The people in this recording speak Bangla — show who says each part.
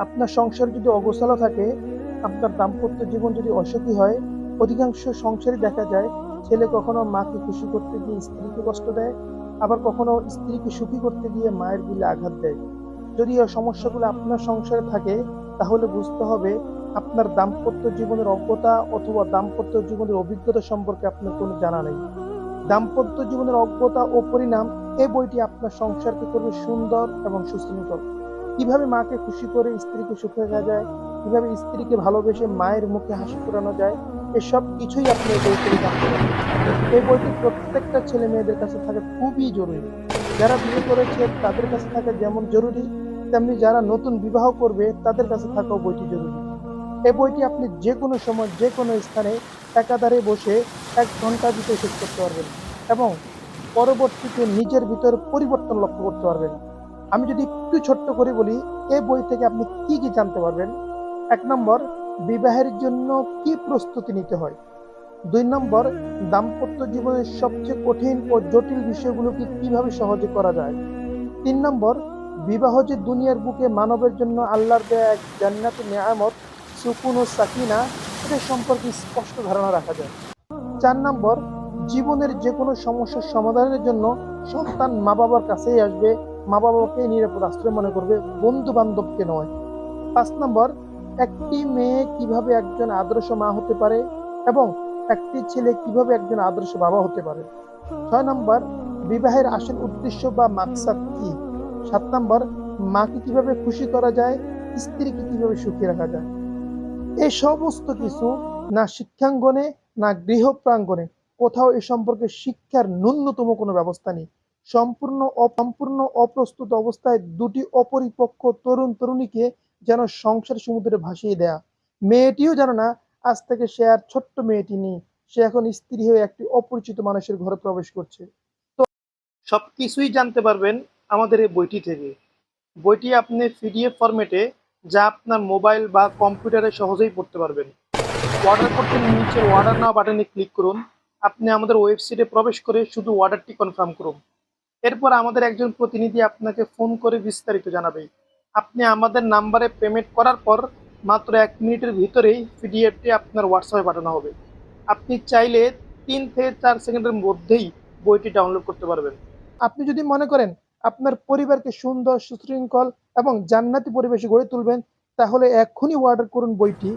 Speaker 1: আপনার সংসার যদি অগোছালো থাকে, আপনার দাম্পত্য জীবন যদি অসুখী হয়, অধিকাংশ সংসারে দেখা যায় ছেলে কখনো মাকে খুশি করতে গিয়ে স্ত্রীকে কষ্ট দেয়, আবার কখনো স্ত্রীকে সুখী করতে গিয়ে মায়ের দিলে আঘাত দেয়। যদি এই সমস্যাগুলো আপনার সংসারে থাকে, তাহলে বুঝতে হবে আপনার দাম্পত্য জীবনের অজ্ঞতা অথবা দাম্পত্য জীবনের অভিজ্ঞতা সম্পর্কে আপনার কোনো জানা নেই। দাম্পত্য জীবনের অজ্ঞতা ও পরিণাম, এই বইটি আপনার সংসারকে করবে সুন্দর এবং সুশৃঙ্খল। কিভাবে মাকে খুশি করে স্ত্রীকে সুখে রাখা যায়, কিভাবে স্ত্রীকে ভালোবেসে মায়ের মুখে হাসি ফোটানো যায়, এসব কিছুই আপনি এই বই থেকে জানতে পারবেন। এই বইটি প্রত্যেকটা ছেলে মেয়েদের কাছে থাকা খুবই জরুরি। যারা বিয়ে করেছে তাদের কাছে থাকা যেমন জরুরি, তেমনি যারা নতুন বিবাহ করবে তাদের কাছে থাকাও বইটি জরুরি। এই বইটি আপনি যে কোনো সময় যে কোনো স্থানে একাধারে বসে 1 ঘন্টার ভিতরে শেষ করতে পারবেন এবং পরবর্তীতে নিজের ভিতর পরিবর্তন লক্ষ্য করতে পারবেন। আমি যদি একটু ছোট্ট করে বলি, এই বই থেকে আপনি কি কি জানতে পারবেন। 1 নম্বর, বিবাহের জন্য কি প্রস্তুতি নিতে হয়। 2 নম্বর, দাম্পত্য জীবনের সবচেয়ে কঠিন ও জটিল বিষয়গুলোকে কিভাবে সহজে করা যায়। 3 নম্বর, বিবাহ যে দুনিয়ার বুকে মানবের জন্য আল্লাহর দেয়া এক জান্নাতি নেয়ামত, সুকুন ও সাকিনা, এটা সম্পর্কে স্পষ্ট ধারণা রাখা যায়। 4 নম্বর, জীবনের যে কোনো সমস্যার সমাধানের জন্য সন্তান মা বাবার কাছেই আসবে, মা বাবাকে নিরাপদ আশ্রয় মনে করবে, বন্ধু বান্ধবকে নয়। 5 নম্বর, একটি মেয়ে কিভাবে একজন আদর্শ মা হতে পারে এবং একটি ছেলে কিভাবে একজন আদর্শ বাবা হতে পারে। 6 নম্বর, বিবাহের আসল উদ্দেশ্য বা মাকসাদ কি। 7 নম্বর, মাকে কিভাবে খুশি করা যায়, স্ত্রীকে কিভাবে সুখী রাখা যায়। এই সমস্ত কিছু না শিক্ষাঙ্গনে না গৃহ প্রাঙ্গনে কোথাও এ সম্পর্কে শিক্ষার ন্যূনতম কোনো ব্যবস্থা নেই। সম্পূর্ণ অপ্রস্তুত অবস্থায় দুটি অপরিপক্ক তরুণ তরুণীকে যেন সংসার সমুদ্রে ভাসিয়ে দেয়া। মেয়েটিও জানে না আজ থেকে সে আর ছোট্ট মেয়েটি নেই, সে এখন স্ত্রী হয়ে একটি অপরিচিত মানুষের ঘরে প্রবেশ করছে। সবকিছুই জানতে পারবেন আমাদের এই বইটি থেকে। বইটি আপনি পিডিএফ ফরম্যাটে, যা আপনার মোবাইল বা কম্পিউটারে সহজেই পড়তে পারবেন। অর্ডার করতে নিচের অর্ডার নাও বাটনে ক্লিক করুন। আপনি আমাদের ওয়েবসাইটে প্রবেশ করে শুধু অর্ডারটি কনফার্ম করুন। এরপর আমাদের একজন প্রতিনিধি আপনাকে ফোন করে বিস্তারিত জানাবে। আপনি আমাদের নাম্বারে পেমেন্ট করার পর মাত্র 1 মিনিটের ভিতরেই পিডিএফটি আপনার হোয়াটসঅ্যাপে পাঠানো হবে। আপনি চাইলে 3 থেকে 4 সেকেন্ডের মধ্যেই বইটি ডাউনলোড করতে পারবেন। আপনি যদি মনে করেন আপনার পরিবারকে সুন্দর, সুশৃঙ্খল এবং জান্নাতি পরিবেশে গড়ে তুলবেন, তাহলে এক্ষুনি অর্ডার করুন বইটি।